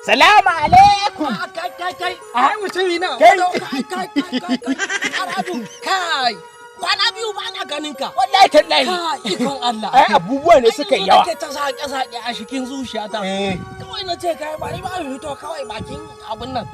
Salamu alaikum. Kai. Ai mutumi na. Kai. Aradu. Kai. Kwana biyu ba na ganin ka. Wallahi tallahi. Ikon Allah. Ai abubuwa ne suka yi yawa. Ai ta sake a cikin zuciyata. Kawai na ce kai bari ba fito kawai bakin abun nan.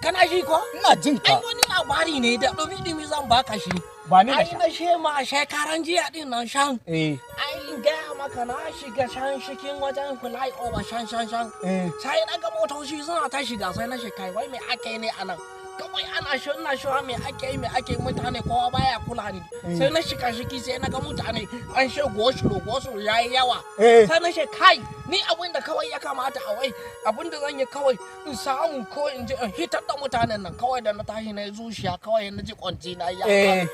Kana shi ko? Ina jin ka. Ai wani labari ne da dumi zan baka shi. Ba ni da Ai na shema shekaran jiya din nan shan. Ai gaya maka na shiga shan cikin wajen fly over shan. Sai na ga motoci suna ta shiga sai na kai wai me ake ne anan. Kawai ina shiwa me ake mutane kowa baya kula ni. Sai na shiga shiki sai na ga mutane an she gosulo yayi yawa. Sai na kai ni abin da kawai ya kamata a wai abin da zan yi kawai in samu ko in ji in hitar da mutanen nan kawai da na tashi na zuciya kawai na ji kwanci na ya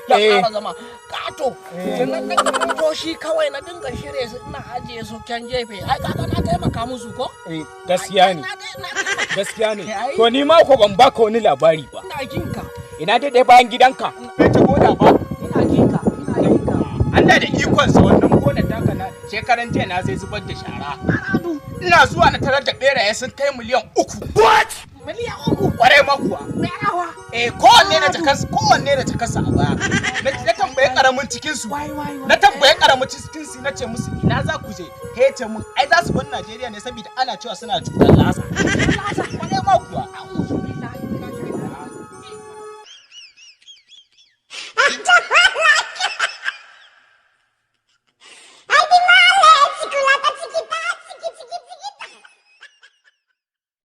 fara zama kato. Na ga shi kawai na dinga shirye su ina ajiye su kan jefe. Ai kaga na taimaka musu ko? Gaskiya ne. To ni ma ko ban baka wani labari ba. Ina jinka. Ina dai bayan gidanka. Bai ta goda ba. Ina jinka. Allah da ikon sa wannan gonar taka na shekaran jiya na sai zubar da shara. Aradu. Ina zuwa na tarar da beraye sun kai miliyan 3. What? Miliyan 3? Kwarai makuwa. Berawa. Kowanne da jakarsa a baya. Na tambaye karamin cikin su. Na ce musu ina za ku je? Hece mun ai za su bar Najeriya ne saboda ana cewa suna cutar lasa. Kwarai makuwa.